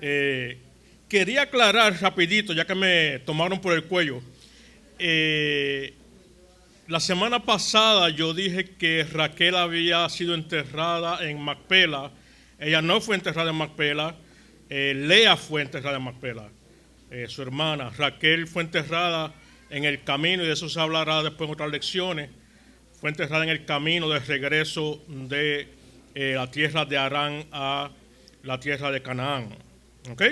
Eh, Quería aclarar rapidito, ya que me tomaron por el cuello. Eh, la semana pasada yo dije que Raquel había sido enterrada en Macpela. Ella no fue enterrada en Macpela. Lea fue enterrada en Macpela. Su hermana. Raquel fue enterrada en el camino, y de eso se hablará después en otras lecciones. Fue enterrada en el camino de regreso de la tierra de Harán a la tierra de Canaán. ¿Ok?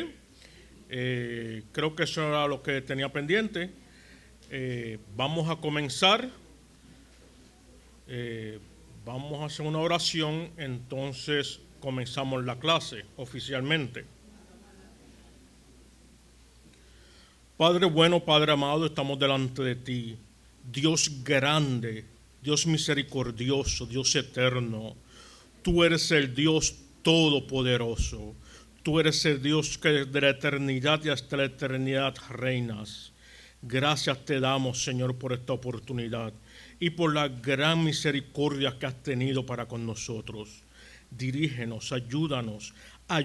Creo que eso era lo que tenía pendiente. Vamos a comenzar. Vamos a hacer una oración, entonces comenzamos la clase oficialmente. Padre bueno, Padre amado, estamos delante de ti. Dios grande, Dios misericordioso, Dios eterno. Tú eres el Dios todopoderoso. Tú eres el Dios que desde la eternidad y hasta la eternidad reinas. Gracias te damos, Señor, por esta oportunidad y por la gran misericordia que has tenido para con nosotros. Dirígenos, ayúdanos a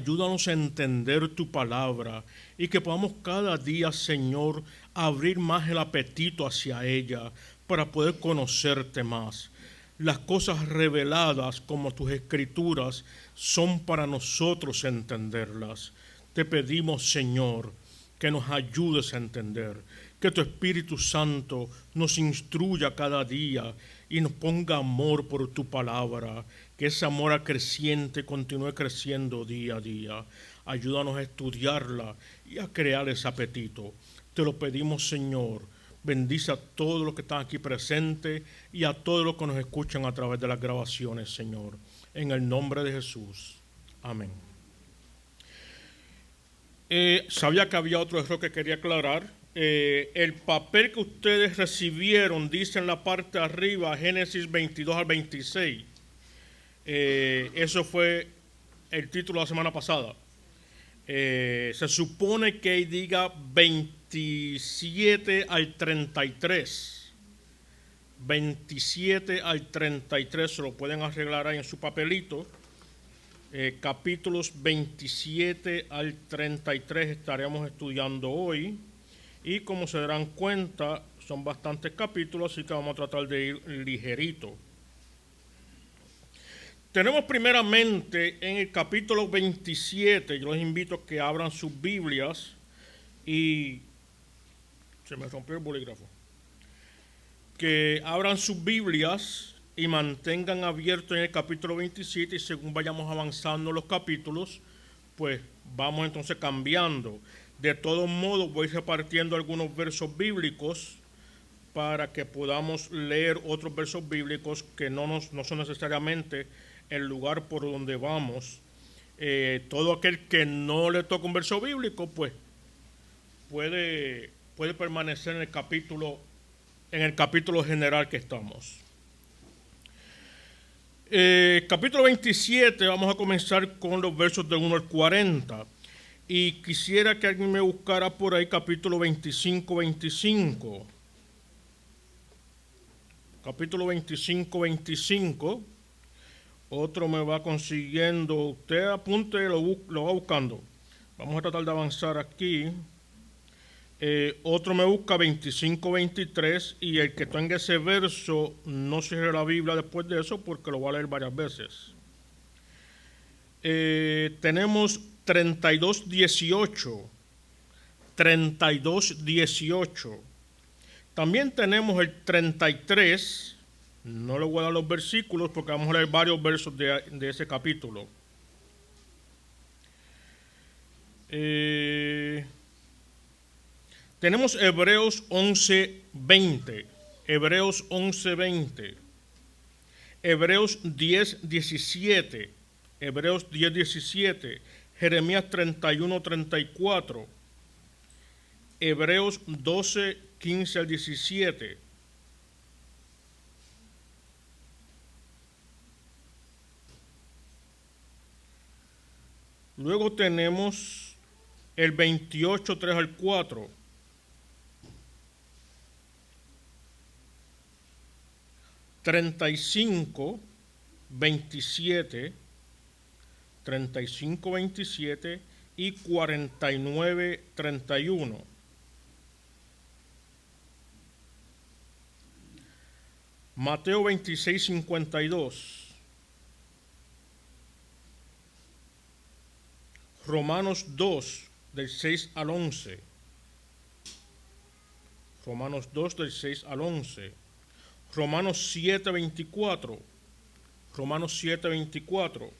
entender tu palabra y que podamos cada día, Señor, abrir más el apetito hacia ella para poder conocerte más. Las cosas reveladas como tus escrituras son para nosotros entenderlas. Te pedimos, Señor, que nos ayudes a entender, que tu Espíritu Santo nos instruya cada día y nos ponga amor por tu palabra, que ese amor creciente continúe creciendo día a día. Ayúdanos a estudiarla y a crear ese apetito. Te lo pedimos, Señor. Bendice a todos los que están aquí presentes y a todos los que nos escuchan a través de las grabaciones, Señor. En el nombre de Jesús. Amén. Sabía que había otro error que quería aclarar. El papel que ustedes recibieron dice en la parte de arriba Génesis 22 al 26. Eso fue el título de la semana pasada. Se supone que diga 27 al 33. 27 al 33 se lo pueden arreglar ahí en su papelito. Capítulos 27 al 33 estaremos estudiando hoy. Y como se darán cuenta, son bastantes capítulos, así que vamos a tratar de ir ligerito. Tenemos primeramente en el capítulo 27, yo les invito a que abran sus Biblias y... Se me rompió el bolígrafo. Que abran sus Biblias y mantengan abierto en el capítulo 27 y según vayamos avanzando los capítulos, pues vamos entonces cambiando. De todos modos, voy repartiendo algunos versos bíblicos para que podamos leer otros versos bíblicos que no son necesariamente el lugar por donde vamos. Todo aquel que no le toca un verso bíblico, pues puede permanecer en el capítulo general que estamos. Capítulo 27, vamos a comenzar con los versos del 1 al 40. Y quisiera que alguien me buscara por ahí capítulo 25. Capítulo 25. Otro me va consiguiendo. Usted apunte, lo va buscando. Vamos a tratar de avanzar aquí. Otro me busca 25-23 y el que tenga ese verso no cierre la Biblia después de eso porque lo va a leer varias veces. Tenemos 32-18. También tenemos el 33. No le voy a dar los versículos porque vamos a leer varios versos de ese capítulo. Tenemos Hebreos 11:20. Hebreos 11:20. Hebreos 10:17. Hebreos 10:17. Jeremías 31:34. Hebreos 12:15 al 17. Luego tenemos el 28:3 al 4. ...35, 27... y 49:31. Mateo 26:52. Romanos 2, del 6 al 11. Romanos 2, del 6 al 11. Romanos 7:24. Romanos 7:24.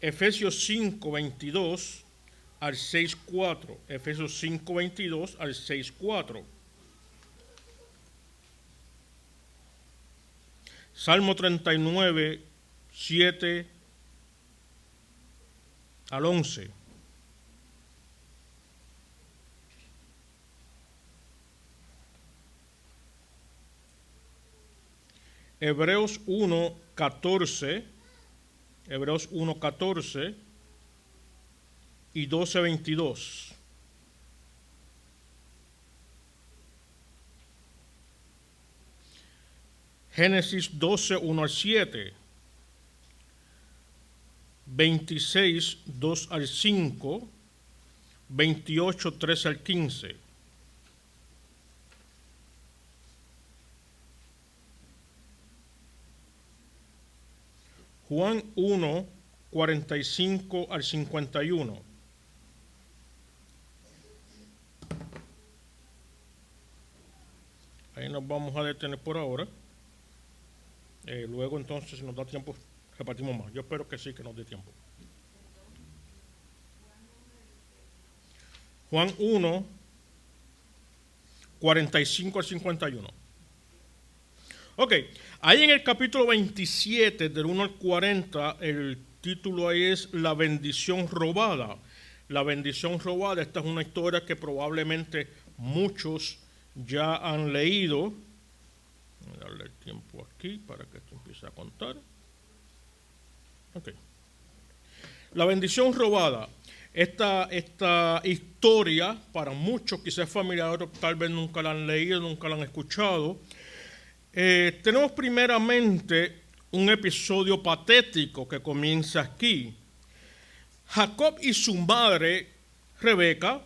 Efesios 5:22 al 6:4. Efesios 5:22 al 6:4. Salmo 39, 7 al 11. Hebreos 1:14. Hebreos 1:14 y 12:22. Génesis 12:1 al 7. 26, 2 al 5. 28, 3 al 15. Juan 1, 45 al 51. Ahí nos vamos a detener por ahora. Luego entonces, si nos da tiempo, repartimos más. Yo espero que sí, que nos dé tiempo. Juan 1, 45 al 51. Ok, ahí en el capítulo 27, del 1 al 40, el título ahí es La bendición robada. La bendición robada, esta es una historia que probablemente muchos ya han leído. Voy a darle el tiempo aquí para que esto empiece a contar. Ok. La bendición robada. Esta historia, para muchos quizás es familiar, otros tal vez nunca la han leído, nunca la han escuchado. Tenemos primeramente un episodio patético que comienza aquí. Jacob y su madre, Rebeca,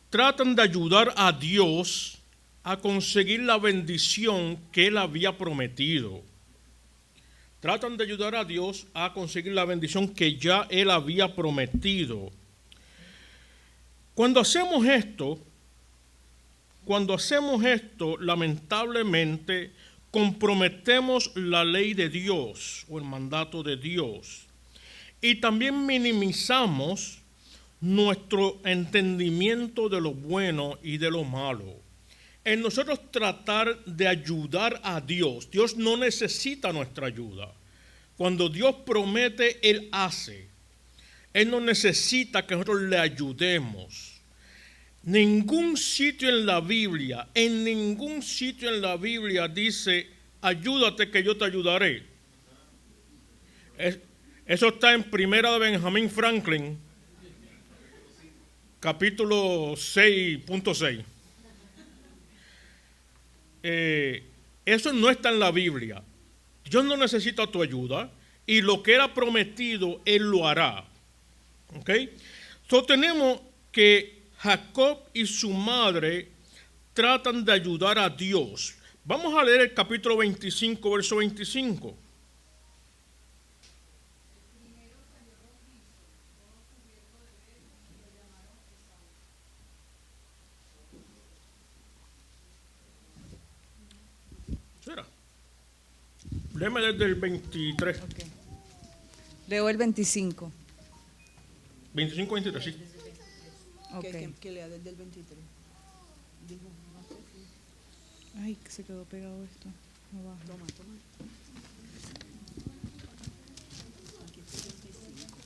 tratan de ayudar a Dios a conseguir la bendición que él había prometido. Tratan de ayudar a Dios a conseguir la bendición que ya él había prometido. Cuando hacemos esto, lamentablemente, comprometemos la ley de Dios o el mandato de Dios. Y también minimizamos nuestro entendimiento de lo bueno y de lo malo. En nosotros tratar de ayudar a Dios, Dios no necesita nuestra ayuda. Cuando Dios promete, Él hace. Él no necesita que nosotros le ayudemos. Ningún sitio en la Biblia dice, ayúdate que yo te ayudaré. Eso está en Primera de Benjamin Franklin, capítulo 6.6. Eso no está en la Biblia. Dios no necesita tu ayuda y lo que Él ha prometido, Él lo hará. ¿Ok? Entonces tenemos que Jacob y su madre tratan de ayudar a Dios. Vamos a leer el capítulo 25, verso 25. ¿Será? Léeme desde el 23. Okay. Leo el 25. 25, 23, sí. Okay. Que lea desde el 23. Dijo, no sé si. Ay, que se quedó pegado esto. No baja. Toma. Aquí está el 25.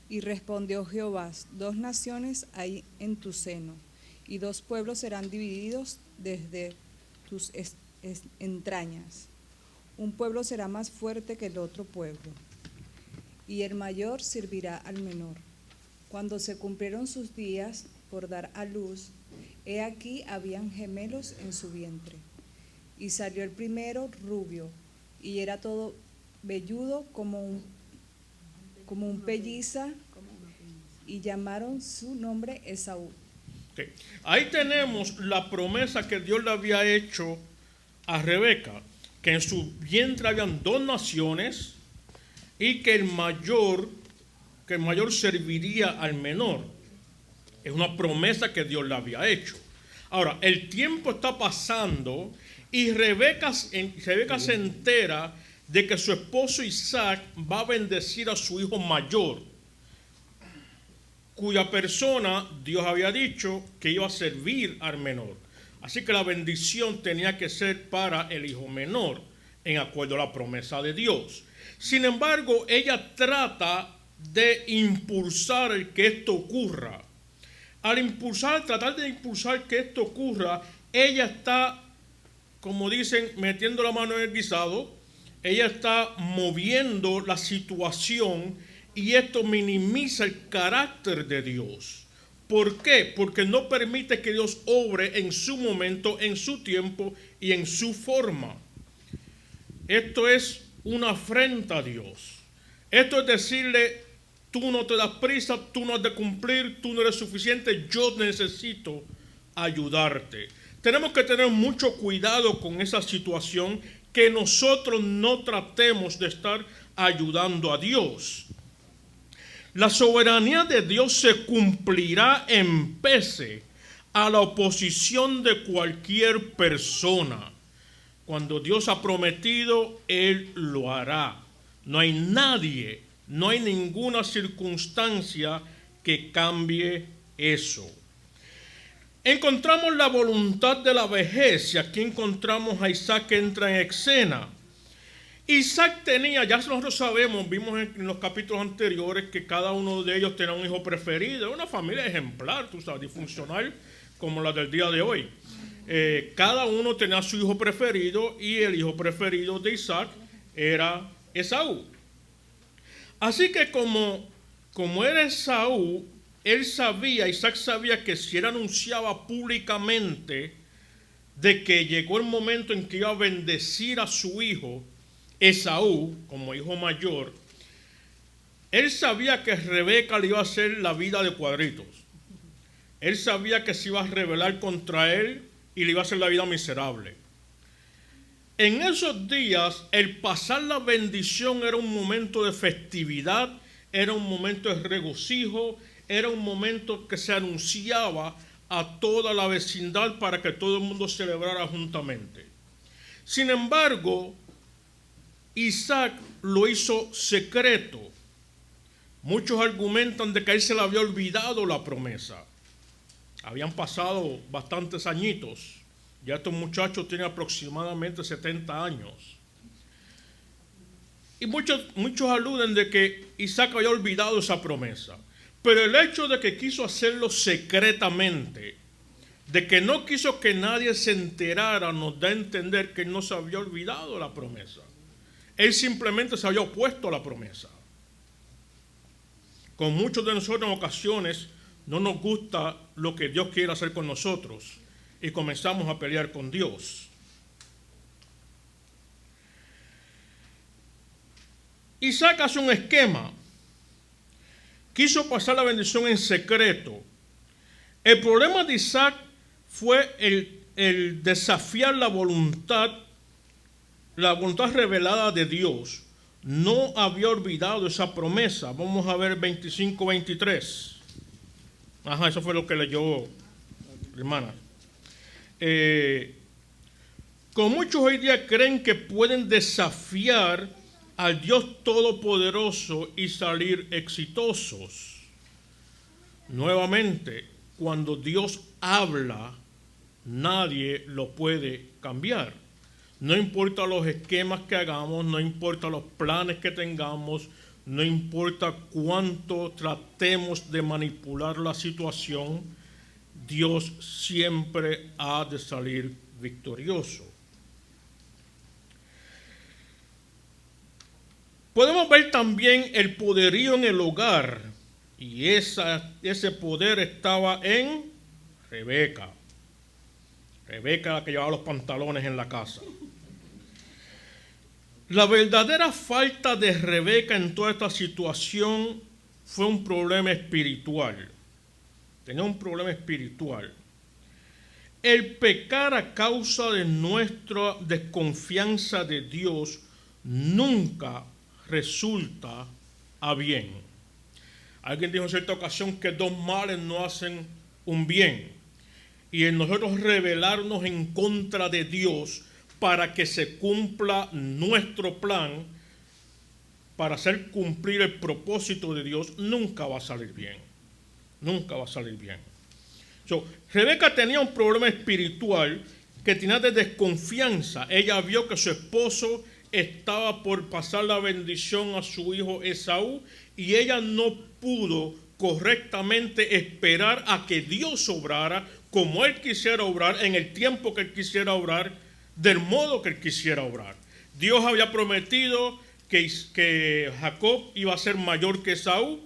Y respondió Jehová: 2 naciones hay en tu seno, y 2 pueblos serán divididos desde tus entrañas. Un pueblo será más fuerte que el otro pueblo, y el mayor servirá al menor. Cuando se cumplieron sus días por dar a luz, he aquí habían gemelos en su vientre. Y salió el primero rubio, y era todo velludo como un pelliza, y llamaron su nombre Esaú. Okay. Ahí tenemos la promesa que Dios le había hecho a Rebeca, que en su vientre habían 2 naciones y que el mayor serviría al menor. Es una promesa que Dios le había hecho. Ahora, el tiempo está pasando y Rebeca se entera de que su esposo Isaac va a bendecir a su hijo mayor, cuya persona Dios había dicho que iba a servir al menor. Así que la bendición tenía que ser para el hijo menor, en acuerdo a la promesa de Dios. Sin embargo, ella trata de impulsar el que esto ocurra. Al tratar de impulsar que esto ocurra, ella está, como dicen, metiendo la mano en el guisado. Ella está moviendo la situación y esto minimiza el carácter de Dios. ¿Por qué? Porque no permite que Dios obre en su momento, en su tiempo y en su forma. Esto es una afrenta a Dios. Esto es decirle: tú no te das prisa, tú no has de cumplir, tú no eres suficiente, yo necesito ayudarte. Tenemos que tener mucho cuidado con esa situación, que nosotros no tratemos de estar ayudando a Dios. La soberanía de Dios se cumplirá en pese a la oposición de cualquier persona. Cuando Dios ha prometido, Él lo hará. No hay nadie, no hay ninguna circunstancia que cambie eso. Encontramos la voluntad de la vejez, y aquí encontramos a Isaac que entra en escena. Isaac tenía, ya nosotros sabemos, vimos en los capítulos anteriores que cada uno de ellos tenía un hijo preferido, una familia ejemplar, tú sabes, disfuncional como la del día de hoy. Cada uno tenía su hijo preferido y el hijo preferido de Isaac era Esaú. Así que como era Esaú, Isaac sabía que si él anunciaba públicamente de que llegó el momento en que iba a bendecir a su hijo Esaú como hijo mayor, él sabía que Rebeca le iba a hacer la vida de cuadritos. Él sabía que se iba a rebelar contra él y le iba a hacer la vida miserable. En esos días, el pasar la bendición era un momento de festividad, era un momento de regocijo, era un momento que se anunciaba a toda la vecindad para que todo el mundo celebrara juntamente. Sin embargo, Isaac lo hizo secreto. Muchos argumentan de que a él se le había olvidado la promesa. Habían pasado bastantes añitos. Ya estos muchachos tienen aproximadamente 70 años. Y muchos aluden de que Isaac había olvidado esa promesa. Pero el hecho de que quiso hacerlo secretamente, de que no quiso que nadie se enterara, nos da a entender que él no se había olvidado la promesa. Él simplemente se había opuesto a la promesa. Con muchos de nosotros en ocasiones no nos gusta lo que Dios quiere hacer con nosotros y comenzamos a pelear con Dios. Isaac hace un esquema. Quiso pasar la bendición en secreto. El problema de Isaac fue el desafiar la voluntad revelada de Dios. No había olvidado esa promesa. Vamos a ver 25-23. Ajá, eso fue lo que leyó hermana. Como muchos hoy día creen que pueden desafiar al Dios Todopoderoso y salir exitosos. Nuevamente, cuando Dios habla, nadie lo puede cambiar. No importa los esquemas que hagamos, no importa los planes que tengamos, no importa cuánto tratemos de manipular la situación, Dios siempre ha de salir victorioso. Podemos ver también el poderío en el hogar, y ese poder estaba en Rebeca. Rebeca, la que llevaba los pantalones en la casa. La verdadera falta de Rebeca en toda esta situación fue un problema espiritual. Tenía un problema espiritual. El pecar a causa de nuestra desconfianza de Dios nunca resulta a bien. Alguien dijo en cierta ocasión que 2 males no hacen un bien. Y en nosotros rebelarnos en contra de Dios para que se cumpla nuestro plan, para hacer cumplir el propósito de Dios, nunca va a salir bien. Nunca va a salir bien. Rebeca tenía un problema espiritual que tenía de desconfianza. Ella vio que su esposo estaba por pasar la bendición a su hijo Esaú y ella no pudo correctamente esperar a que Dios obrara como él quisiera obrar, en el tiempo que él quisiera obrar, del modo que él quisiera obrar. Dios había prometido que Jacob iba a ser mayor que Esaú.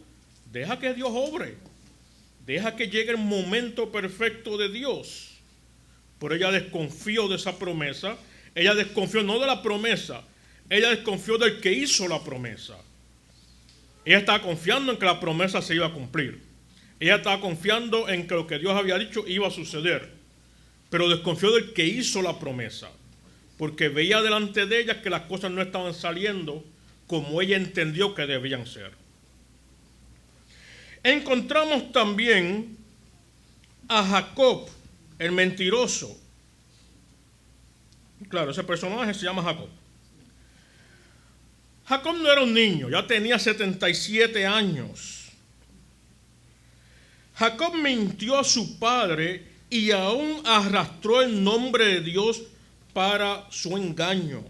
Deja que Dios obre. Deja que llegue el momento perfecto de Dios. Pero ella desconfió de esa promesa. Ella desconfió no de la promesa. Ella desconfió del que hizo la promesa. Ella estaba confiando en que la promesa se iba a cumplir. Ella estaba confiando en que lo que Dios había dicho iba a suceder. Pero desconfió del que hizo la promesa. Porque veía delante de ella que las cosas no estaban saliendo como ella entendió que debían ser. Encontramos también a Jacob, el mentiroso. Claro, ese personaje se llama Jacob. Jacob no era un niño, ya tenía 77 años. Jacob mintió a su padre y aún arrastró el nombre de Dios para su engaño.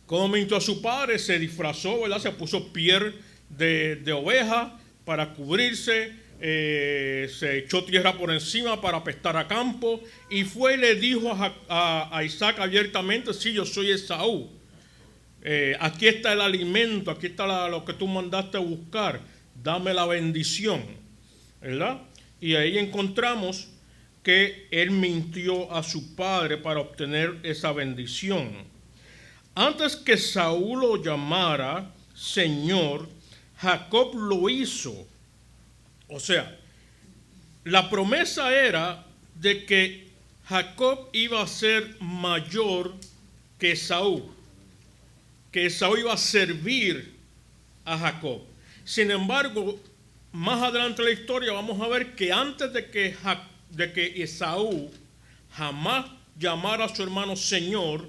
Como mintió a su padre, se disfrazó, ¿verdad? Se puso piel de oveja para cubrirse, se echó tierra por encima para apestar a campo y fue y le dijo a Isaac abiertamente: sí, yo soy Esaú, aquí está el alimento, aquí está lo que tú mandaste a buscar, dame la bendición, ¿verdad? Y ahí encontramos que él mintió a su padre para obtener esa bendición. Antes que Saúl lo llamara Señor, Jacob lo hizo. O sea, la promesa era de que Jacob iba a ser mayor que Esaú iba a servir a Jacob. Sin embargo, más adelante en la historia vamos a ver que antes de que Esaú jamás llamara a su hermano Señor,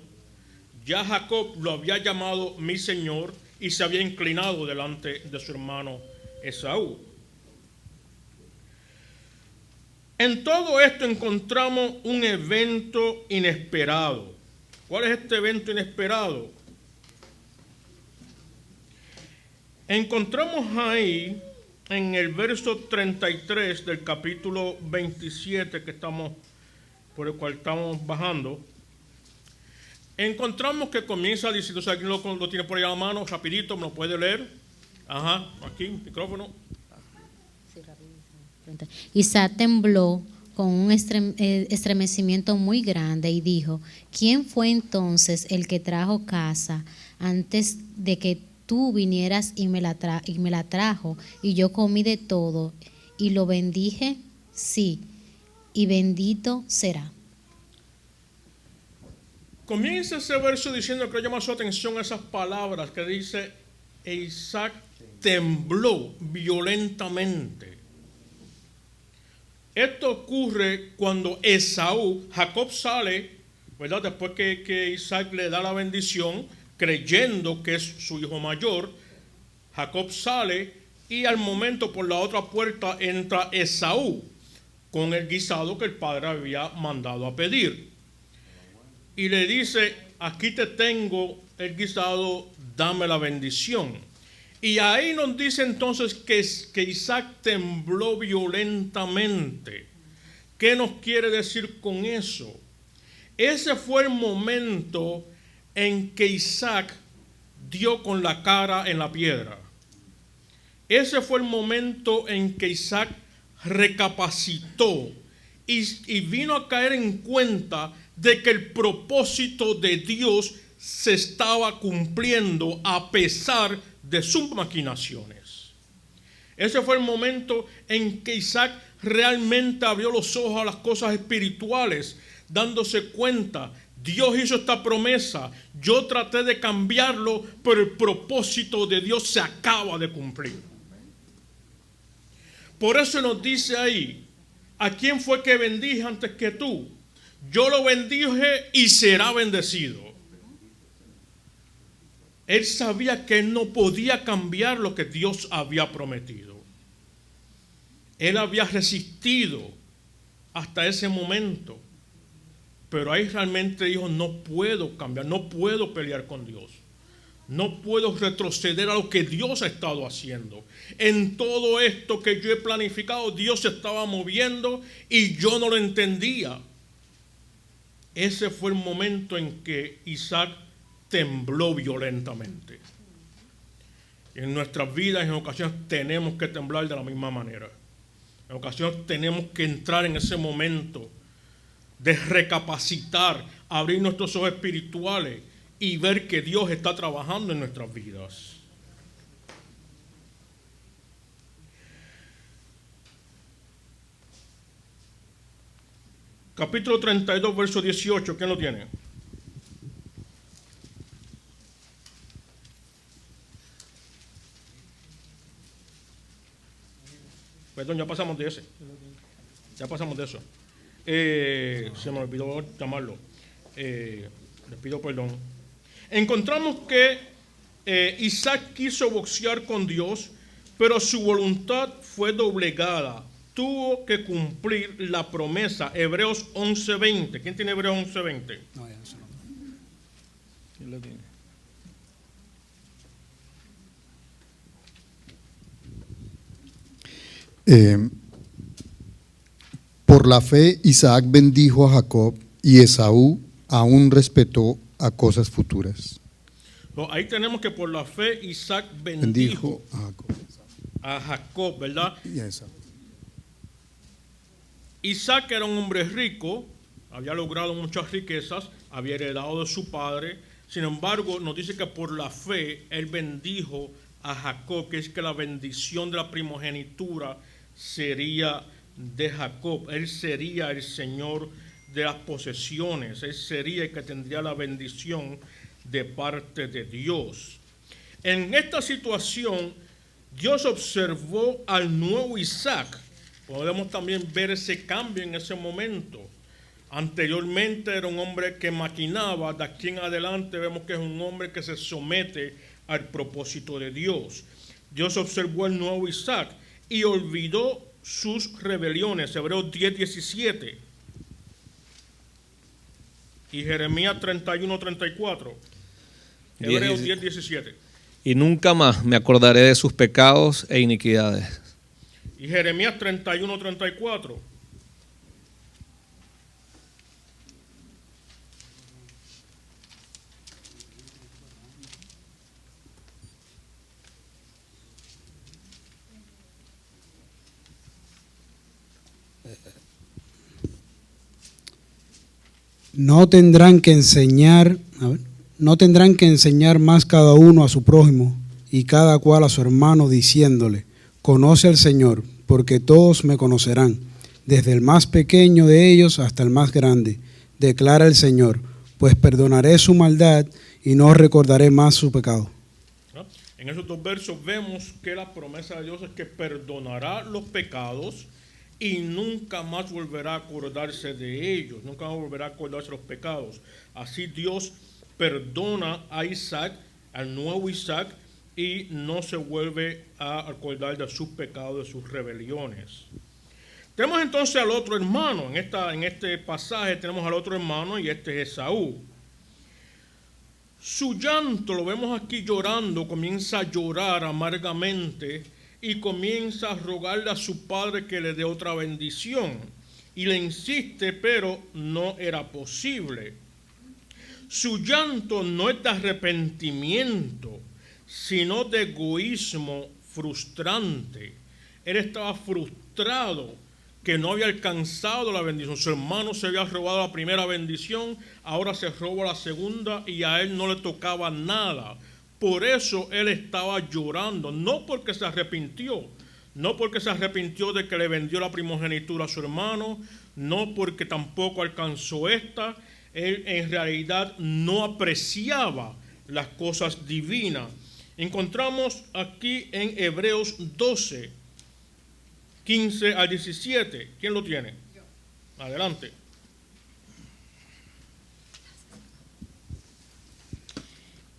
ya Jacob lo había llamado mi Señor y se había inclinado delante de su hermano Esaú. En todo esto encontramos un evento inesperado. ¿Cuál es este evento inesperado? Encontramos ahí en el verso 33 del capítulo 27 por el cual estamos bajando. Encontramos que comienza diciendo, si alguien lo tiene por ahí a la mano, rapidito, me lo puede leer. Ajá, aquí, micrófono. Isaac tembló con un estremecimiento muy grande y dijo: ¿quién fue entonces el que trajo caza antes de que tú vinieras y me la trajo? Y yo comí de todo y lo bendije, sí, y bendito será. Comienza ese verso diciendo que llama su atención esas palabras que dice: Isaac tembló violentamente. Esto ocurre cuando Jacob sale, ¿verdad? Después que Isaac le da la bendición, creyendo que es su hijo mayor, Jacob sale y al momento por la otra puerta entra Esaú con el guisado que el padre había mandado a pedir. Y le dice: aquí te tengo el guisado, dame la bendición. Y ahí nos dice entonces que Isaac tembló violentamente. ¿Qué nos quiere decir con eso? Ese fue el momento en que Isaac dio con la cara en la piedra. Ese fue el momento en que Isaac recapacitó y vino a caer en cuenta de que el propósito de Dios se estaba cumpliendo a pesar de sus maquinaciones. Ese fue el momento en que Isaac realmente abrió los ojos a las cosas espirituales, dándose cuenta, Dios hizo esta promesa, yo traté de cambiarlo, pero el propósito de Dios se acaba de cumplir. Por eso nos dice ahí, ¿a quién fue que bendije antes que tú? Yo lo bendije y será bendecido. Él sabía que él no podía cambiar lo que Dios había prometido. Él había resistido hasta ese momento. Pero ahí realmente dijo, no puedo cambiar, no puedo pelear con Dios. No puedo retroceder a lo que Dios ha estado haciendo. En todo esto que yo he planificado, Dios se estaba moviendo y yo no lo entendía. Ese fue el momento en que Isaac tembló violentamente. En nuestras vidas, en ocasiones, tenemos que temblar de la misma manera. En ocasiones tenemos que entrar en ese momento de recapacitar, abrir nuestros ojos espirituales y ver que Dios está trabajando en nuestras vidas. Capítulo 32, verso 18, ¿quién lo tiene? Perdón, ya pasamos de ese. Ya pasamos de eso. Se me olvidó llamarlo. Les pido perdón. Encontramos que Isaac quiso boxear con Dios, pero su voluntad fue doblegada. Tuvo que cumplir la promesa. Hebreos 11:20. ¿Quién tiene Hebreos 11:20? No, ya eso no. ¿Quién lo tiene? Por la fe Isaac bendijo a Jacob y Esaú aún respetó a cosas futuras. Ahí tenemos que por la fe Isaac bendijo a Jacob, ¿verdad? y a Esaú. Isaac era un hombre rico, había logrado muchas riquezas, había heredado de su padre. Sin embargo, nos dice que por la fe él bendijo a Jacob, que es que la bendición de la primogenitura sería de Jacob. Él sería el señor de las posesiones, él sería el que tendría la bendición de parte de Dios. En esta situación, Dios observó al nuevo Isaac. Podemos también ver ese cambio en ese momento. Anteriormente era un hombre que maquinaba, de aquí en adelante vemos que es un hombre que se somete al propósito de Dios. Dios observó al nuevo Isaac y olvidó sus rebeliones. Hebreos 10:17 y Jeremías 31:34. Hebreos 10:17. Y nunca más me acordaré de sus pecados e iniquidades. Y Jeremías 31:34. No tendrán que enseñar más cada uno a su prójimo y cada cual a su hermano, diciéndole: conoce al Señor, porque todos me conocerán, desde el más pequeño de ellos hasta el más grande, declara el Señor, pues perdonaré su maldad y no recordaré más su pecado. En esos dos versos vemos que la promesa de Dios es que perdonará los pecados y nunca más volverá a acordarse de ellos, nunca más volverá a acordarse de los pecados. Así Dios perdona a Isaac, al nuevo Isaac, y no se vuelve a acordar de sus pecados, de sus rebeliones. Tenemos entonces al otro hermano. En este pasaje tenemos al otro hermano y este es Esaú. Su llanto, lo vemos aquí llorando, comienza a llorar amargamente y comienza a rogarle a su padre que le dé otra bendición. Y le insiste, pero no era posible. Su llanto no es de arrepentimiento, sino de egoísmo frustrante. Él estaba frustrado que no había alcanzado la bendición. Su hermano se había robado la primera bendición, ahora se roba la segunda y a él no le tocaba nada. Por eso él estaba llorando, no porque se arrepintió, no porque se arrepintió de que le vendió la primogenitura a su hermano, no porque tampoco alcanzó esta. Él en realidad no apreciaba las cosas divinas. Encontramos aquí en Hebreos 12, 15 al 17. ¿Quién lo tiene? Adelante.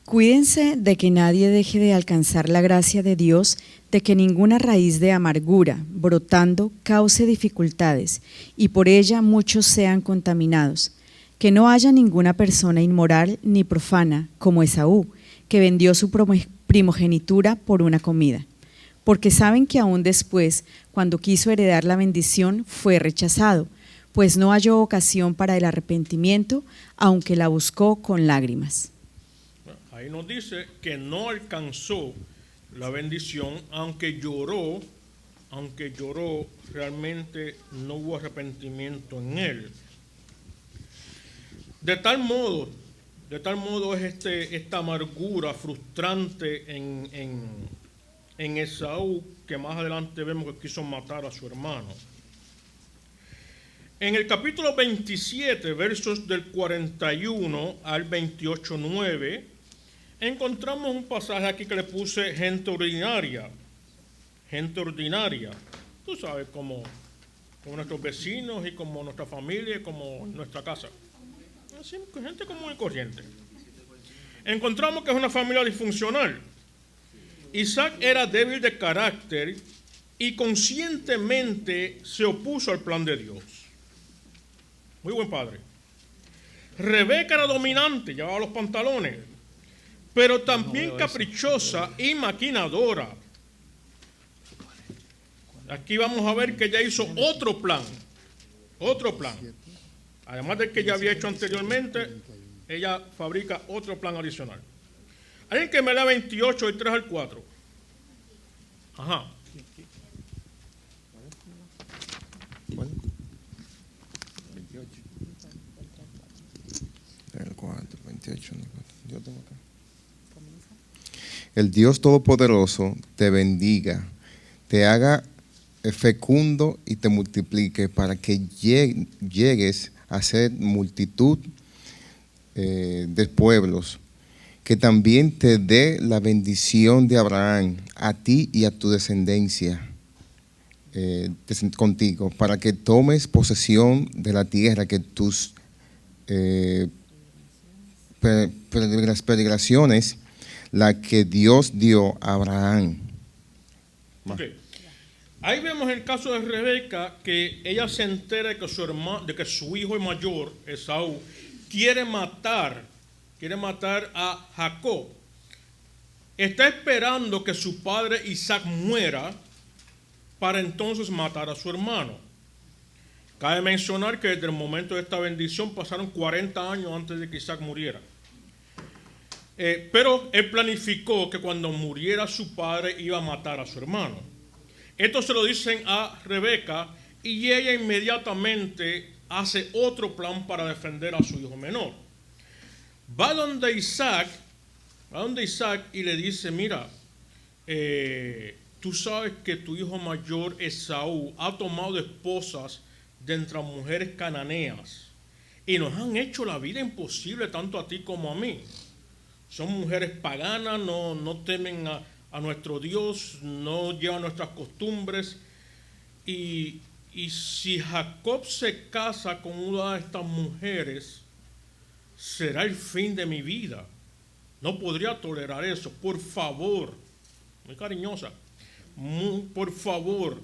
Cuídense de que nadie deje de alcanzar la gracia de Dios, de que ninguna raíz de amargura, brotando, cause dificultades, y por ella muchos sean contaminados. Que no haya ninguna persona inmoral ni profana, como Esaú, que vendió su primogenitura por una comida. Porque saben que aún después, cuando quiso heredar la bendición, fue rechazado, pues no halló ocasión para el arrepentimiento, aunque la buscó con lágrimas. Ahí nos dice que no alcanzó la bendición, aunque lloró, realmente no hubo arrepentimiento en él. De tal modo es esta amargura frustrante en Esaú, que más adelante vemos que quiso matar a su hermano. En el capítulo 27, versos del 41 al 28:9, encontramos un pasaje aquí que le puse gente ordinaria. Gente ordinaria. Tú sabes, como nuestros vecinos y como nuestra familia y como nuestra casa. Así, gente común y corriente. Encontramos que es una familia disfuncional. Isaac era débil de carácter y conscientemente se opuso al plan de Dios. Muy buen padre. Rebeca era dominante, llevaba los pantalones, pero también caprichosa y maquinadora. Aquí vamos a ver que ella hizo otro plan. Además del que ya había hecho anteriormente, ella fabrica otro plan adicional. Alguien que me da 28, del 3 al 4. Ajá. ¿Cuál? 28. El 4, 28. Yo tengo acá. El Dios Todopoderoso te bendiga, te haga fecundo y te multiplique para que llegues a ser multitud de pueblos, que también te dé la bendición de Abraham a ti y a tu descendencia contigo, para que tomes posesión de la tierra que tus peregrinaciones, la que Dios dio a Abraham. Okay. Ahí vemos el caso de Rebeca, que ella se entera de que su hijo mayor, Esaú, quiere matar a Jacob. Está esperando que su padre Isaac muera para entonces matar a su hermano. Cabe mencionar que desde el momento de esta bendición pasaron 40 años antes de que Isaac muriera. Pero él planificó que cuando muriera su padre iba a matar a su hermano. Esto se lo dicen a Rebeca y ella inmediatamente hace otro plan para defender a su hijo menor. Va donde Isaac y le dice, mira, tú sabes que tu hijo mayor Esaú ha tomado esposas de entre mujeres cananeas y nos han hecho la vida imposible tanto a ti como a mí. Son mujeres paganas, no temen a nuestro Dios, no llevan nuestras costumbres. Y si Jacob se casa con una de estas mujeres, será el fin de mi vida. No podría tolerar eso. Por favor, muy cariñosa, por favor,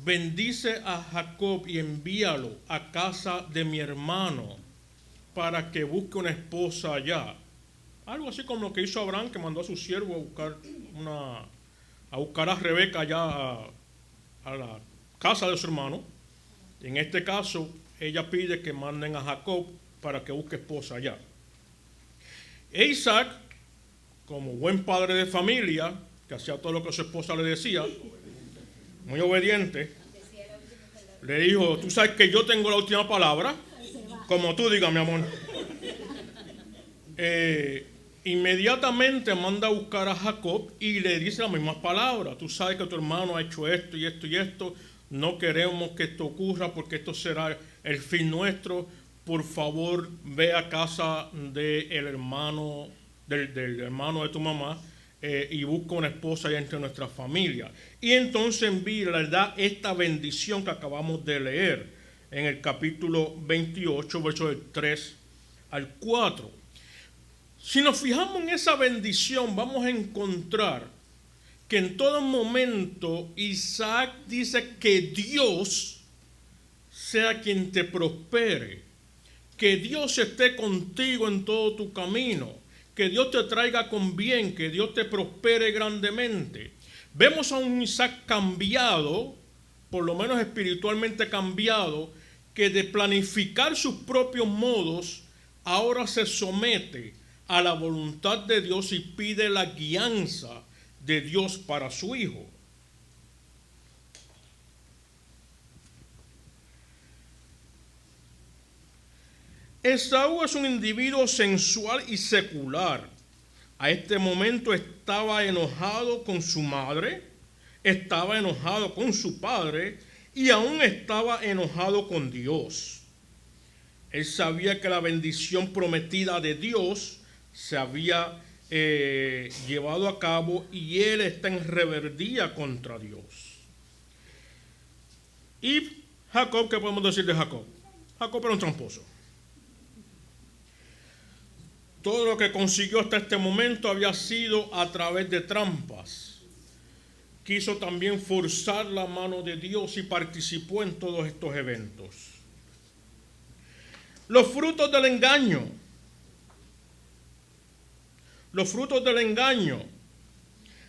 bendice a Jacob y envíalo a casa de mi hermano para que busque una esposa allá. Algo así como lo que hizo Abraham, que mandó a su siervo a buscar a Rebeca allá a la casa de su hermano. En este caso, ella pide que manden a Jacob para que busque esposa allá. E Isaac, como buen padre de familia, que hacía todo lo que su esposa le decía, muy obediente, Le dijo, tú sabes que yo tengo la última palabra, como tú digas, mi amor. Inmediatamente manda a buscar a Jacob y le dice las mismas palabras. Tú sabes que tu hermano ha hecho esto y esto y esto. No queremos que esto ocurra porque esto será el fin nuestro. Por favor, ve a casa del hermano de tu mamá y busca una esposa entre nuestra familia. Y entonces envía, le da esta bendición que acabamos de leer en el capítulo 28, versos del 3 al 4. Si nos fijamos en esa bendición, vamos a encontrar que en todo momento Isaac dice que Dios sea quien te prospere, que Dios esté contigo en todo tu camino, que Dios te traiga con bien, que Dios te prospere grandemente. Vemos a un Isaac cambiado, por lo menos espiritualmente cambiado, que de planificar sus propios modos, ahora se somete a la voluntad de Dios y pide la guianza de Dios para su hijo. Esaú es un individuo sensual y secular. A este momento estaba enojado con su madre, estaba enojado con su padre y aún estaba enojado con Dios. Él sabía que la bendición prometida de Dios se había llevado a cabo y él está en rebeldía contra Dios. Y Jacob, ¿qué podemos decir de Jacob? Jacob era un tramposo. Todo lo que consiguió hasta este momento había sido a través de trampas. Quiso también forzar la mano de Dios y participó en todos estos eventos. Los frutos del engaño. Los frutos del engaño.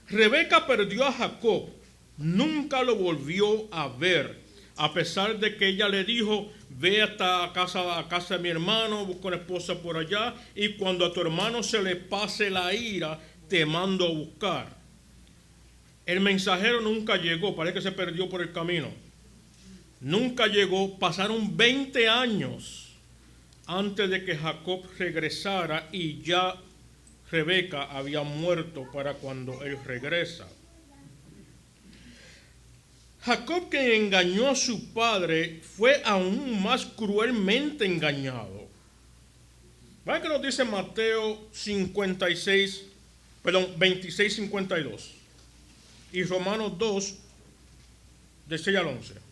Rebeca perdió a Jacob, nunca lo volvió a ver, a pesar de que ella le dijo, ve hasta a casa de mi hermano, busca una esposa por allá, y cuando a tu hermano se le pase la ira, te mando a buscar. El mensajero nunca llegó, parece que se perdió por el camino. Nunca llegó, pasaron 20 años antes de que Jacob regresara y ya Rebeca había muerto para cuando él regresa. Jacob, que engañó a su padre, fue aún más cruelmente engañado. ¿Vale que nos dice Mateo 26:52 y Romanos 2, de 6 al 11?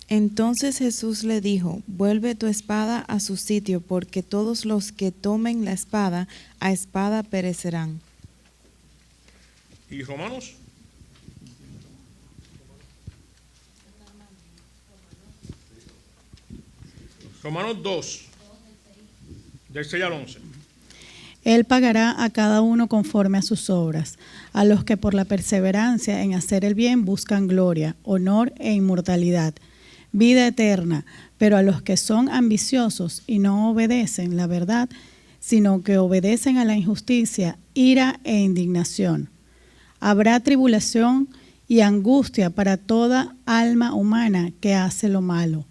Entonces Jesús le dijo, vuelve tu espada a su sitio, porque todos los que tomen la espada, a espada perecerán. ¿Y Romanos? Romanos 2, del 6 al 11. Él pagará a cada uno conforme a sus obras, a los que por la perseverancia en hacer el bien buscan gloria, honor e inmortalidad, vida eterna, pero a los que son ambiciosos y no obedecen la verdad, sino que obedecen a la injusticia, ira e indignación. Habrá tribulación y angustia para toda alma humana que hace lo malo,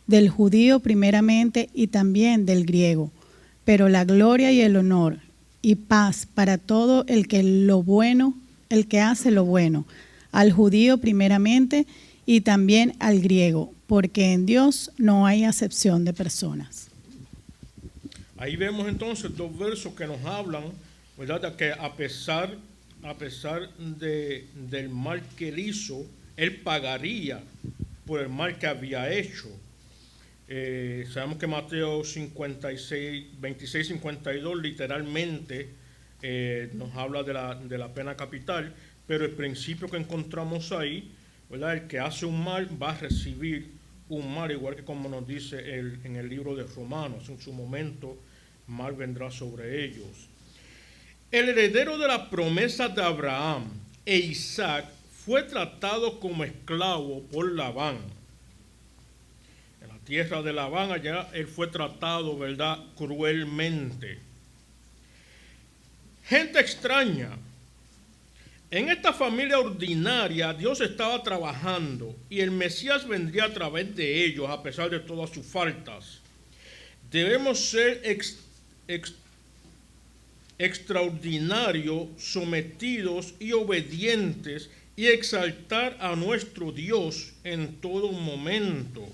del judío primeramente y también del griego, pero la gloria y el honor y paz para todo el que hace lo bueno, al judío primeramente y también al griego, porque en Dios no hay acepción de personas. Ahí vemos entonces dos versos que nos hablan, ¿verdad?, de que a pesar del mal que él hizo, él pagaría por el mal que había hecho. Sabemos que Mateo 26:52 literalmente nos habla de la pena capital, pero el principio que encontramos ahí, ¿verdad?, el que hace un mal va a recibir un mal, igual que como nos dice en el libro de Romanos, en su momento mal vendrá sobre ellos. El heredero de la promesa de Abraham e Isaac fue tratado como esclavo por Labán. tierra de Labán, allá él fue tratado, ¿verdad?, cruelmente. Gente extraña. En esta familia ordinaria Dios estaba trabajando y el Mesías vendría a través de ellos a pesar de todas sus faltas. Debemos ser extraordinarios, sometidos y obedientes y exaltar a nuestro Dios en todo momento.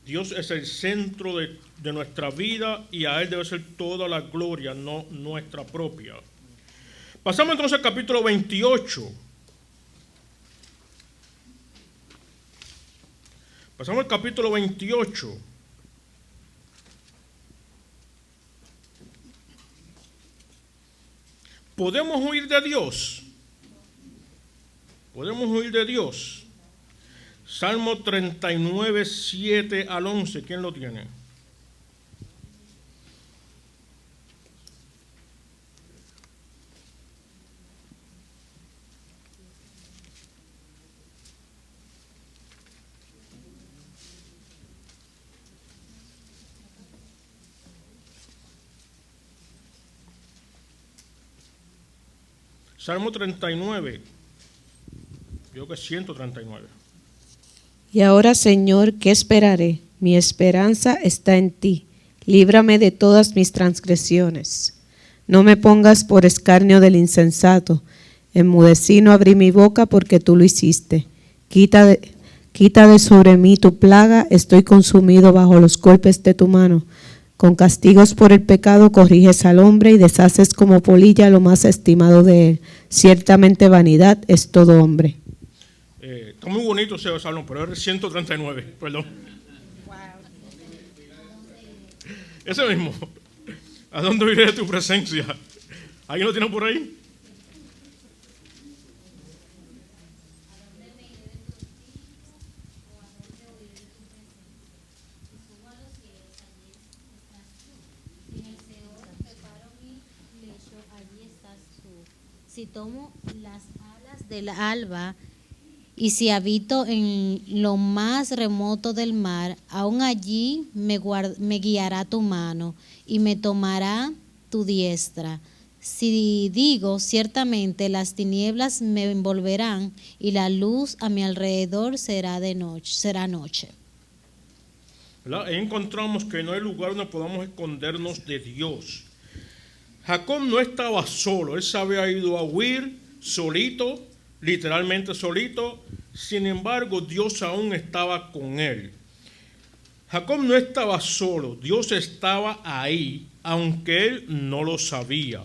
Dios es el centro de nuestra vida y a Él debe ser toda la gloria, no nuestra propia. Pasamos entonces al capítulo 28. Pasamos al capítulo 28. ¿Podemos huir de Dios? ¿Podemos huir de Dios? Salmo 39, 7 al 11. ¿Quién lo tiene? Salmo 39, creo que es 139. Y ahora, Señor, ¿qué esperaré? Mi esperanza está en ti. Líbrame de todas mis transgresiones. No me pongas por escarnio del insensato. Enmudecí, no abrí mi boca porque tú lo hiciste. Quita de sobre mí tu plaga, estoy consumido bajo los golpes de tu mano. Con castigos por el pecado corriges al hombre y deshaces como polilla lo más estimado de él. Ciertamente vanidad es todo hombre. Está muy bonito ese salmo, pero es 139, perdón. Wow. Ese mismo. ¿A dónde iré de tu presencia? ¿Alguien lo tiene por ahí? Si tomo las alas del alba y si habito en lo más remoto del mar, aún allí me guiará tu mano y me tomará tu diestra. Si digo, ciertamente las tinieblas me envolverán y la luz a mi alrededor será noche. ¿Verdad? Ahí encontramos que no hay lugar donde podamos escondernos de Dios. Jacob no estaba solo, él se había ido a huir solito, literalmente solito, sin embargo Dios aún estaba con él. Jacob no estaba solo, Dios estaba ahí, aunque él no lo sabía.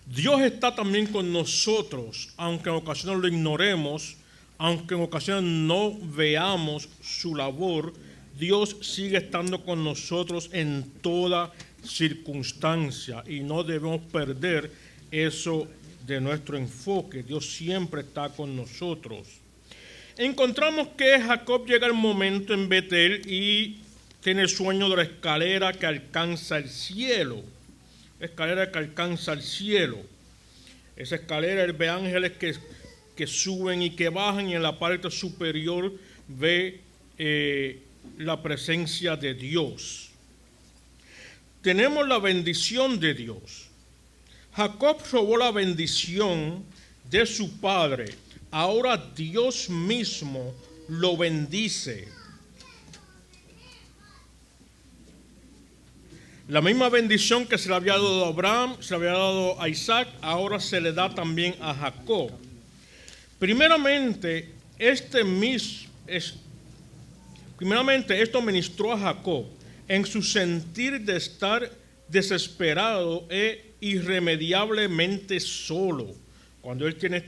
Dios está también con nosotros, aunque en ocasiones lo ignoremos, aunque en ocasiones no veamos su labor, Dios sigue estando con nosotros en toda circunstancia y no debemos perder eso de nuestro enfoque. Dios siempre está con nosotros. Encontramos que Jacob llega al momento en Betel y tiene el sueño de la escalera que alcanza el cielo. Escalera que alcanza el cielo. Esa escalera, él ve ángeles que suben y que bajan, y en la parte superior ve la presencia de Dios. Tenemos la bendición de Dios. Jacob robó la bendición de su padre. Ahora Dios mismo lo bendice. La misma bendición que se le había dado a Abraham, se le había dado a Isaac, ahora se le da también a Jacob. Primeramente, esto ministró a Jacob en su sentir de estar desesperado e irremediablemente solo. Cuando él tiene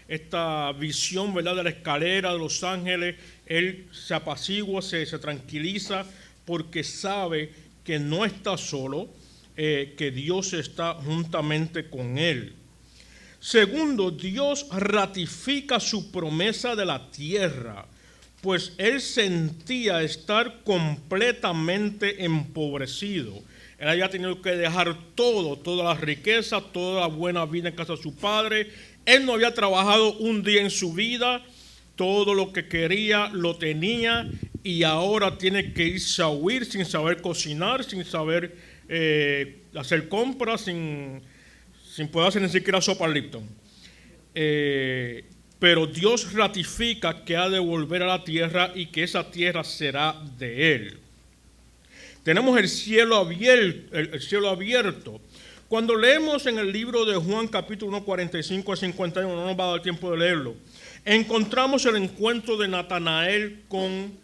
esta visión, ¿verdad?, de la escalera de los ángeles, él se apacigua, se tranquiliza, porque sabe que no está solo, que Dios está juntamente con él. Segundo, Dios ratifica su promesa de la tierra, pues él sentía estar completamente empobrecido. Él había tenido que dejar toda la riqueza, toda la buena vida en casa de su padre. Él no había trabajado un día en su vida, todo lo que quería lo tenía y ahora tiene que irse a huir sin saber cocinar, sin saber hacer compras, sin poder hacer ni siquiera sopa Lipton. Pero Dios ratifica que ha de volver a la tierra y que esa tierra será de él. Tenemos el cielo abierto. Cuando leemos en el libro de Juan capítulo 1, 45 a 51, no nos va a dar tiempo de leerlo, encontramos el encuentro de Natanael con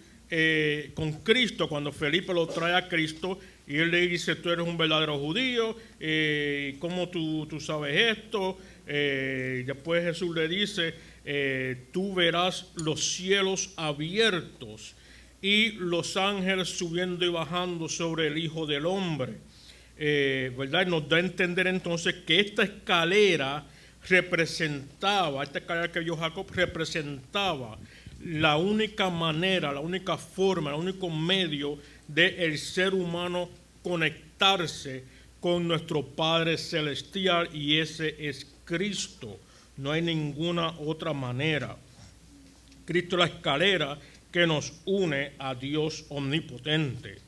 Cristo, cuando Felipe lo trae a Cristo y él le dice: tú eres un verdadero judío, ¿cómo tú sabes esto? Después Jesús le dice: tú verás los cielos abiertos y los ángeles subiendo y bajando sobre el Hijo del Hombre. ¿Verdad? Nos da a entender entonces que esta escalera que vio Jacob representaba la única manera, la única forma, el único medio del ser humano conectarse con nuestro Padre Celestial, y ese es Cristo. No hay ninguna otra manera. Cristo es la escalera que nos une a Dios omnipotente.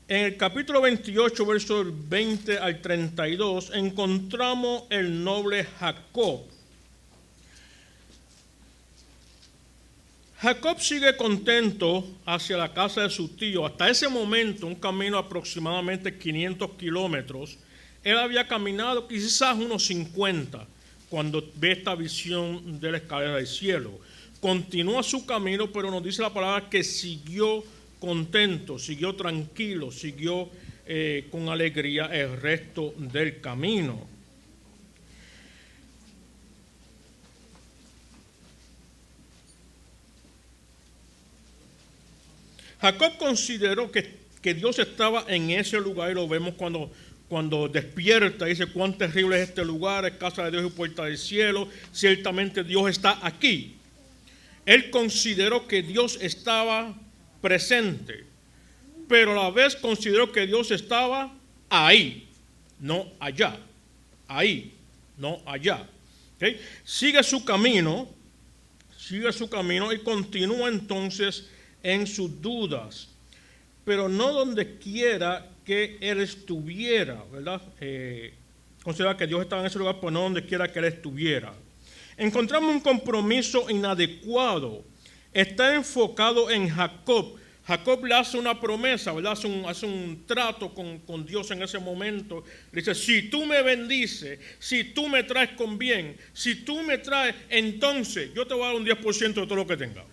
En el capítulo 28, versos 20 al 32, encontramos el noble Jacob. Jacob sigue contento hacia la casa de su tío. Hasta ese momento, un camino aproximadamente 500 kilómetros, él había caminado quizás unos 50 cuando ve esta visión de la escalera del cielo. Continúa su camino, pero nos dice la palabra que siguió contento, siguió tranquilo, siguió con alegría el resto del camino. Jacob consideró que Dios estaba en ese lugar, y lo vemos cuando despierta, dice: cuán terrible es este lugar, es casa de Dios y puerta del cielo, ciertamente Dios está aquí. Él consideró que Dios estaba presente, pero a la vez consideró que Dios estaba ahí, no allá. Ahí, no allá. ¿Okay? Sigue su camino y continúa entonces en sus dudas, pero no donde quiera que él estuviera, ¿verdad? Considera que Dios estaba en ese lugar, pero no donde quiera que él estuviera. Encontramos un compromiso inadecuado. Está enfocado en Jacob. Jacob le hace una promesa, ¿verdad? Hace un trato con Dios en ese momento. Le dice: si tú me bendices, si tú me traes con bien, si tú me traes, entonces yo te voy a dar un 10% de todo lo que tenga.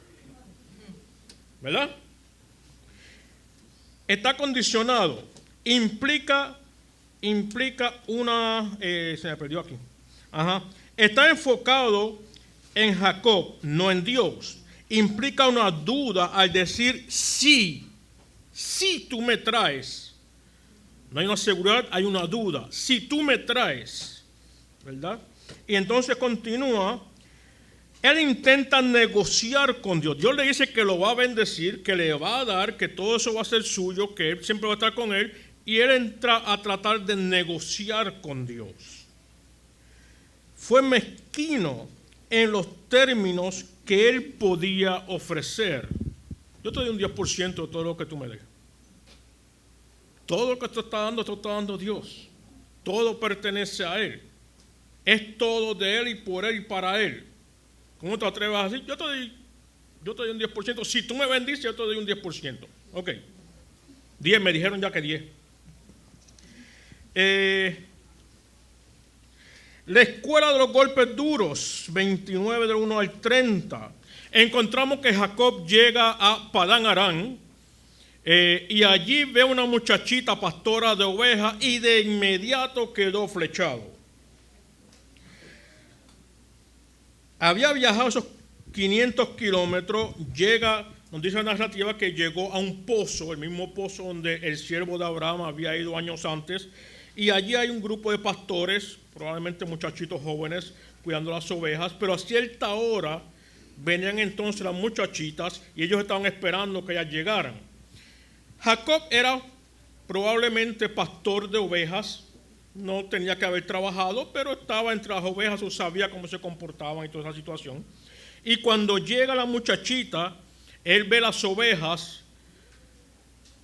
¿Verdad? Está condicionado. Implica una... se me perdió aquí. Está enfocado en Jacob, no en Dios. Implica una duda al decir sí tú me traes. No hay una seguridad, hay una duda. Si tú me traes, ¿verdad? Y entonces continúa. Él intenta negociar con Dios. Dios le dice que lo va a bendecir, que le va a dar, que todo eso va a ser suyo, que él siempre va a estar con él. Y él entra a tratar de negociar con Dios. Fue mezquino en los términos que él podía ofrecer. Yo te doy un 10% de todo lo que tú me des. Todo lo que te está dando Dios. Todo pertenece a él. Es todo de él y por él y para él. ¿Cómo te atreves a decir? Yo te doy un 10%. Si tú me bendices, yo te doy un 10%. Ok. 10, me dijeron ya que 10. La escuela de los golpes duros, 29 del 1 al 30. Encontramos que Jacob llega a Padán Aram y allí ve una muchachita pastora de ovejas y de inmediato quedó flechado. Había viajado esos 500 kilómetros, nos dice la narrativa que llegó a un pozo, el mismo pozo donde el siervo de Abraham había ido años antes, y allí hay un grupo de pastores, probablemente muchachitos jóvenes, cuidando las ovejas, pero a cierta hora venían entonces las muchachitas y ellos estaban esperando que ellas llegaran. Jacob era probablemente pastor de ovejas, no tenía que haber trabajado, pero estaba entre las ovejas, o sabía cómo se comportaban y toda esa situación. Y cuando llega la muchachita, Él ve las ovejas,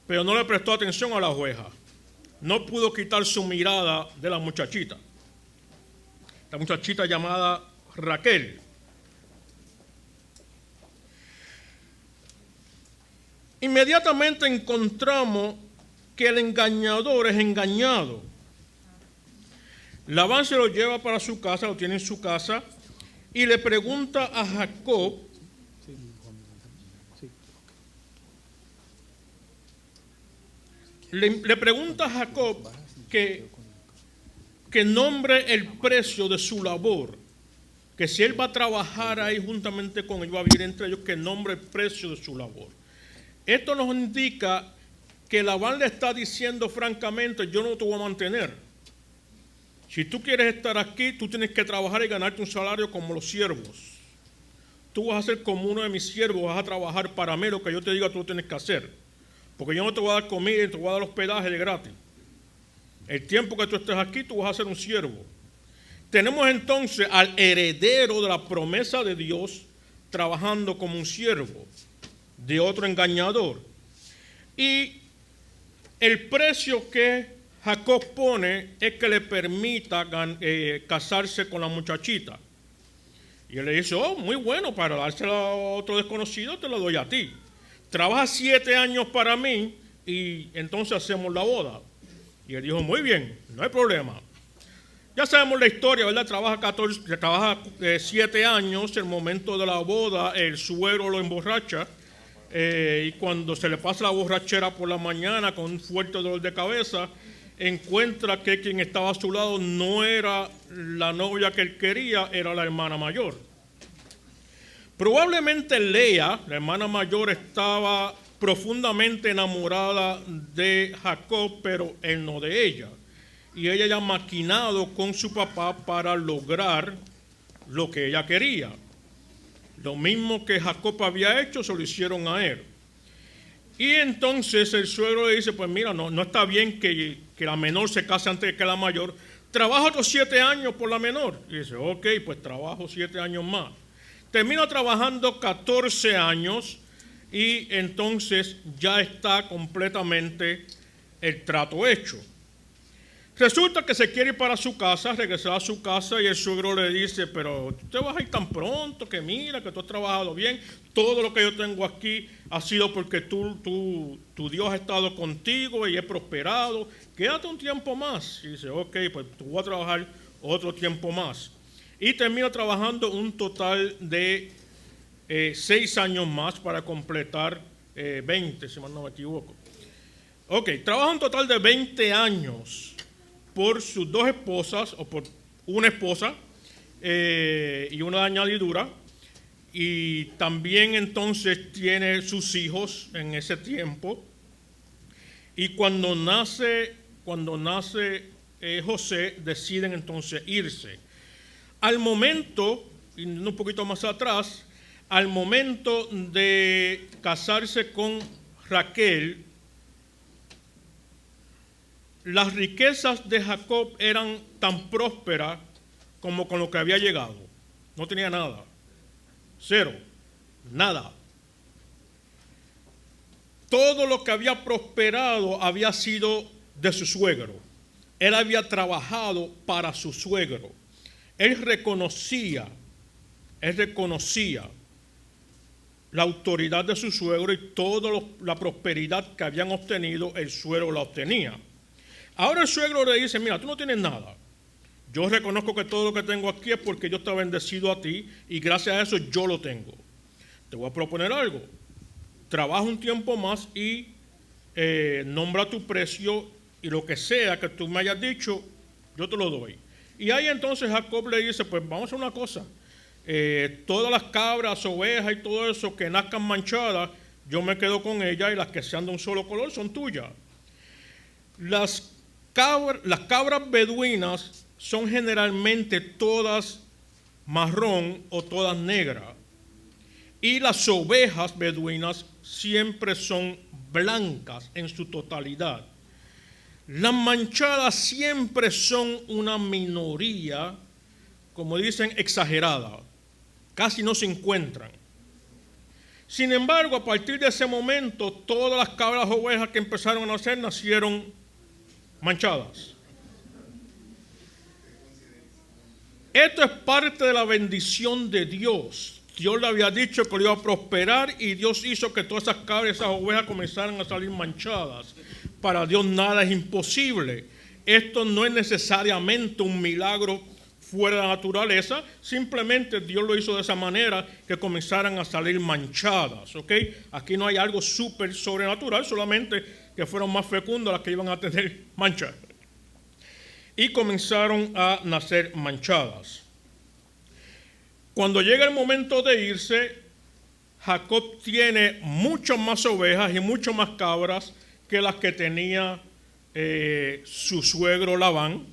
pero no le prestó atención a las ovejas. No pudo quitar su mirada de la muchachita. La muchachita llamada Raquel. Inmediatamente encontramos que el engañador es engañado. Labán se lo lleva para su casa, lo tiene en su casa, y le pregunta a Jacob, le pregunta a Jacob que nombre el precio de su labor, que si él va a trabajar ahí juntamente con él, va a vivir entre ellos, que nombre el precio de su labor. Esto nos indica que Labán le está diciendo francamente, yo no te voy a mantener. Si tú quieres estar aquí, tú tienes que trabajar y ganarte un salario como los siervos. Tú vas a ser como uno de mis siervos, vas a trabajar para mí, lo que yo te diga tú lo tienes que hacer. Porque yo no te voy a dar comida y te voy a dar hospedaje de gratis. El tiempo que tú estés aquí, tú vas a ser un siervo. Tenemos entonces al heredero de la promesa de Dios trabajando como un siervo de otro engañador. Y el precio que Jacob pone es que le permita casarse con la muchachita. Y él le dice, oh, muy bueno, para dársela a otro desconocido te lo doy a ti. Trabaja 7 años para mí y entonces hacemos la boda. Y él dijo, muy bien, no hay problema. Ya sabemos la historia, ¿verdad? Trabaja 7 años, el momento de la boda, el suegro lo emborracha. Y cuando se le pasa la borrachera por la mañana con un fuerte dolor de cabeza, encuentra que quien estaba a su lado no era la novia que él quería, era la hermana mayor. Probablemente Lea, la hermana mayor, estaba profundamente enamorada de Jacob, pero él no de ella. Y ella ya ha maquinado con su papá para lograr lo que ella quería. Lo mismo que Jacob había hecho, se lo hicieron a él. Y entonces el suegro le dice, pues mira, no está bien que la menor se case antes que la mayor. Trabaja otros 7 años por la menor. Y dice, ok, pues trabajo 7 años más. Termina trabajando 14 años y entonces ya está completamente el trato hecho. Resulta que se quiere ir para su casa, regresar a su casa y el suegro le dice, pero tú te vas a ir tan pronto, que mira, que tú has trabajado bien, todo lo que yo tengo aquí ha sido porque tu Dios ha estado contigo y he prosperado, quédate un tiempo más. Y dice, ok, pues tú vas a trabajar otro tiempo más. Y termina trabajando un total de 6 años más para completar 20, si mal no me equivoco. Ok, trabaja un total de 20 años por sus 2 esposas, o por una esposa y una de añadidura, y también entonces tiene sus hijos en ese tiempo, y cuando nace José, deciden entonces irse. Al momento, y un poquito más atrás, al momento de casarse con Raquel, las riquezas de Jacob eran tan prósperas como con lo que había llegado. No tenía nada. 0. Nada. Todo lo que había prosperado había sido de su suegro. Él había trabajado para su suegro. Él reconocía la autoridad de su suegro y toda la prosperidad que habían obtenido, el suegro la obtenía. Ahora el suegro le dice, mira, tú no tienes nada. Yo reconozco que todo lo que tengo aquí es porque yo te he bendecido a ti y gracias a eso yo lo tengo. Te voy a proponer algo. Trabaja un tiempo más y nombra tu precio y lo que sea que tú me hayas dicho, yo te lo doy. Y ahí entonces Jacob le dice, pues vamos a hacer una cosa. Todas las cabras, ovejas y todo eso que nazcan manchadas, yo me quedo con ellas y las que sean de un solo color son tuyas. Las cabras beduinas son generalmente todas marrón o todas negras. Y las ovejas beduinas siempre son blancas en su totalidad. Las manchadas siempre son una minoría, como dicen, exagerada. Casi no se encuentran. Sin embargo, a partir de ese momento, todas las cabras ovejas que empezaron a nacer nacieron manchadas. Esto es parte de la bendición de Dios. Dios le había dicho que lo iba a prosperar y Dios hizo que todas esas cabras, esas ovejas comenzaran a salir manchadas. Para Dios nada es imposible. Esto no es necesariamente un milagro fuera de la naturaleza, simplemente Dios lo hizo de esa manera que comenzaran a salir manchadas, ¿ok? Aquí no hay algo súper sobrenatural, solamente que fueron más fecundas las que iban a tener manchas. Y comenzaron a nacer manchadas. Cuando llega el momento de irse, Jacob tiene muchas más ovejas y muchas más cabras que las que tenía su suegro Labán.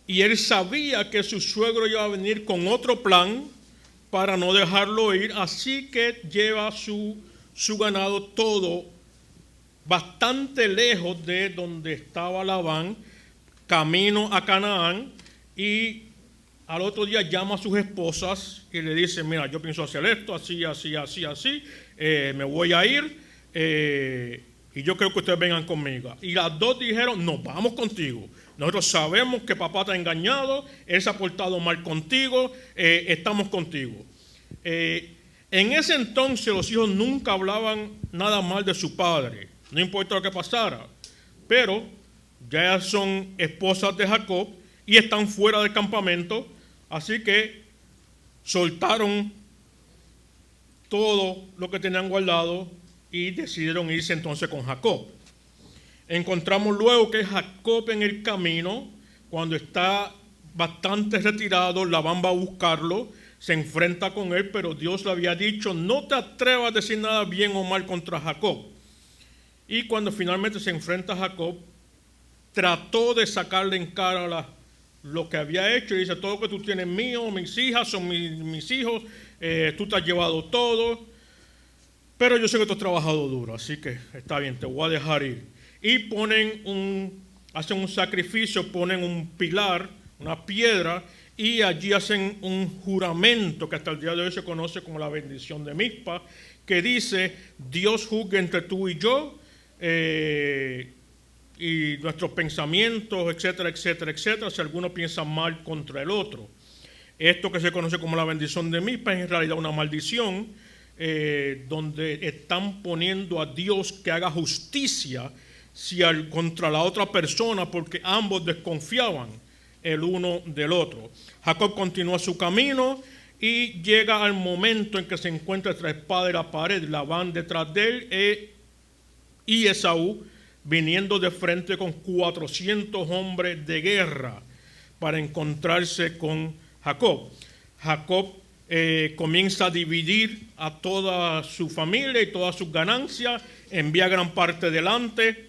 Y él sabía que su suegro iba a venir con otro plan para no dejarlo ir, así que lleva su ganado todo bastante lejos de donde estaba Labán, camino a Canaán, y al otro día llama a sus esposas y le dice, mira, yo pienso hacer esto, así, me voy a ir, y yo creo que ustedes vengan conmigo. Y las dos dijeron, no, vamos contigo. Nosotros sabemos que papá te ha engañado, él se ha portado mal contigo, estamos contigo. En ese entonces los hijos nunca hablaban nada mal de su padre, no importa lo que pasara. Pero ya son esposas de Jacob y están fuera del campamento, así que soltaron todo lo que tenían guardado y decidieron irse entonces con Jacob. Encontramos luego que Jacob en el camino, cuando está bastante retirado, Labán va a buscarlo, se enfrenta con él, pero Dios le había dicho, no te atrevas a decir nada bien o mal contra Jacob. Y cuando finalmente se enfrenta a Jacob, trató de sacarle en cara lo que había hecho, y dice, todo lo que tú tienes mío, mis hijas son mis hijos, tú te has llevado todo, pero yo sé que tú has trabajado duro, así que está bien, te voy a dejar ir. Y hacen un sacrificio, ponen un pilar, una piedra, y allí hacen un juramento que hasta el día de hoy se conoce como la bendición de Mizpa, que dice, Dios juzgue entre tú y yo, y nuestros pensamientos, etcétera, etcétera, etcétera, si alguno piensa mal contra el otro. Esto que se conoce como la bendición de Mizpa es en realidad una maldición, donde están poniendo a Dios que haga justicia contra la otra persona, porque ambos desconfiaban el uno del otro. Jacob continúa su camino y llega al momento en que se encuentra entre la espada y la pared. Labán detrás de él y Esaú viniendo de frente con 400 hombres de guerra para encontrarse con Jacob. Jacob comienza a dividir a toda su familia y todas sus ganancias, envía gran parte delante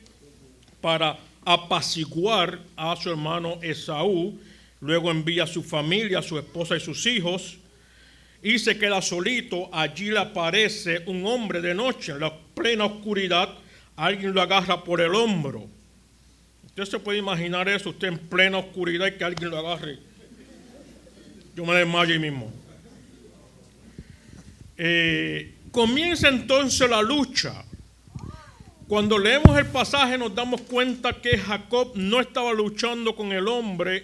para apaciguar a su hermano Esaú, luego envía a su familia, a su esposa y sus hijos, y se queda solito. Allí le aparece un hombre de noche, en la plena oscuridad, alguien lo agarra por el hombro. Usted se puede imaginar eso, usted en plena oscuridad y que alguien lo agarre. Yo me desmayo ahí mismo. Comienza entonces la lucha. Cuando leemos el pasaje nos damos cuenta que Jacob no estaba luchando con el hombre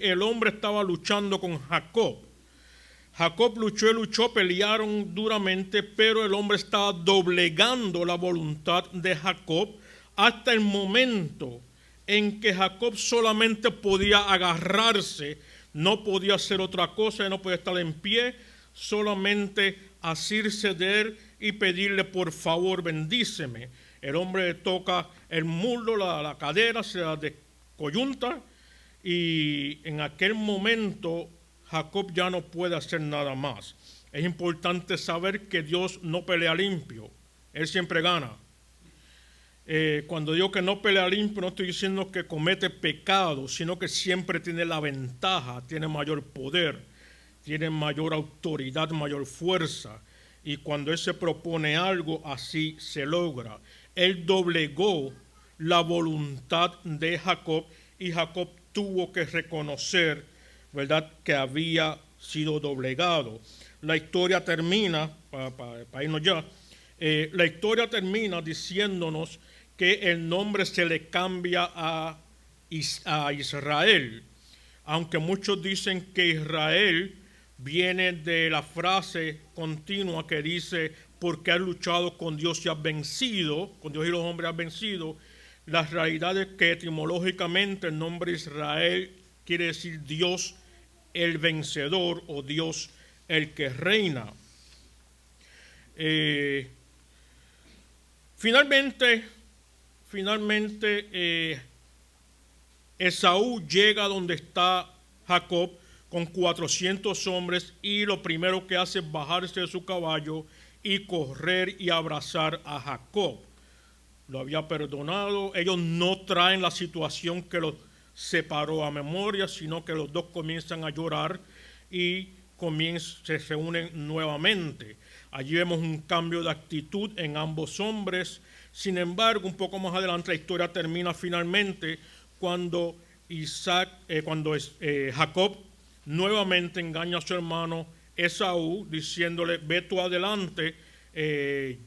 estaba luchando con Jacob. Jacob luchó, pelearon duramente, pero el hombre estaba doblegando la voluntad de Jacob hasta el momento en que Jacob solamente podía agarrarse, no podía hacer otra cosa, no podía estar en pie, solamente asirse de él y pedirle, por favor, bendíceme. El hombre le toca el muslo, la cadera, se la descoyunta, y en aquel momento Jacob ya no puede hacer nada más. Es importante saber que Dios no pelea limpio, Él siempre gana. Cuando digo que no pelea limpio, no estoy diciendo que comete pecado, sino que siempre tiene la ventaja, tiene mayor poder, tiene mayor autoridad, mayor fuerza. Y cuando Él se propone algo, así se logra. Él doblegó la voluntad de Jacob y Jacob tuvo que reconocer, ¿verdad?, que había sido doblegado. La historia termina, para irnos ya, La historia termina diciéndonos que el nombre se le cambia a Israel, aunque muchos dicen que Israel viene de la frase continua que dice, porque has luchado con Dios y has vencido, con Dios y los hombres has vencido. La realidad es que etimológicamente el nombre Israel quiere decir Dios el vencedor o Dios el que reina. Finalmente, Esaú llega donde está Jacob con 400 hombres y lo primero que hace es bajarse de su caballo y correr y abrazar a Jacob. Lo había perdonado. Ellos no traen la situación que los separó a memoria, sino que los dos comienzan a llorar y se unen nuevamente. Allí vemos un cambio de actitud en ambos hombres. Sin embargo, un poco más adelante la historia termina finalmente cuando Jacob nuevamente engaña a su hermano Esaú, diciéndole, ve tú adelante,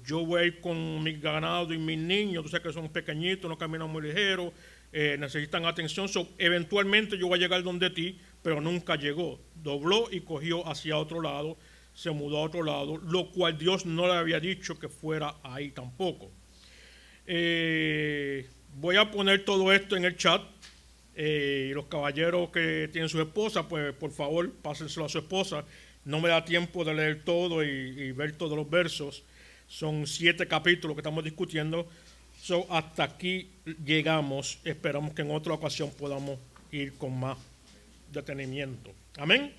yo voy a ir con mi ganado y mis niños, tú sabes que son pequeñitos, no caminan muy ligeros, necesitan atención, eventualmente yo voy a llegar donde ti, pero nunca llegó. Dobló y cogió hacia otro lado, se mudó a otro lado, lo cual Dios no le había dicho que fuera ahí tampoco. Voy a poner todo esto en el chat. Los caballeros que tienen su esposa, pues por favor pásenselo a su esposa. No me da tiempo de leer todo y ver todos los versos. Son 7 capítulos que estamos discutiendo. Hasta aquí llegamos. Esperamos que en otra ocasión podamos ir con más detenimiento. Amén.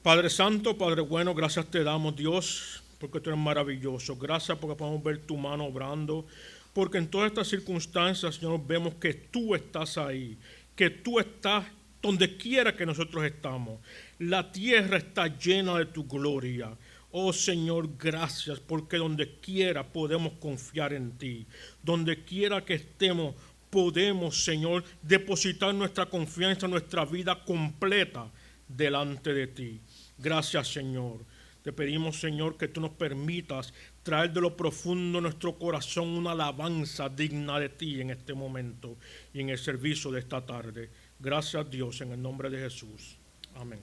Padre Santo, Padre bueno, gracias te damos, Dios, porque tú eres maravilloso. Gracias porque podemos ver tu mano obrando. Porque en todas estas circunstancias, Señor, vemos que tú estás ahí, que tú estás donde quiera que nosotros estamos. La tierra está llena de tu gloria. Oh Señor, gracias, porque donde quiera podemos confiar en ti. Donde quiera que estemos, podemos, Señor, depositar nuestra confianza, nuestra vida completa delante de ti. Gracias, Señor. Te pedimos, Señor, que tú nos permitas traer de lo profundo de nuestro corazón una alabanza digna de ti en este momento y en el servicio de esta tarde. Gracias, Dios, en el nombre de Jesús. Amén.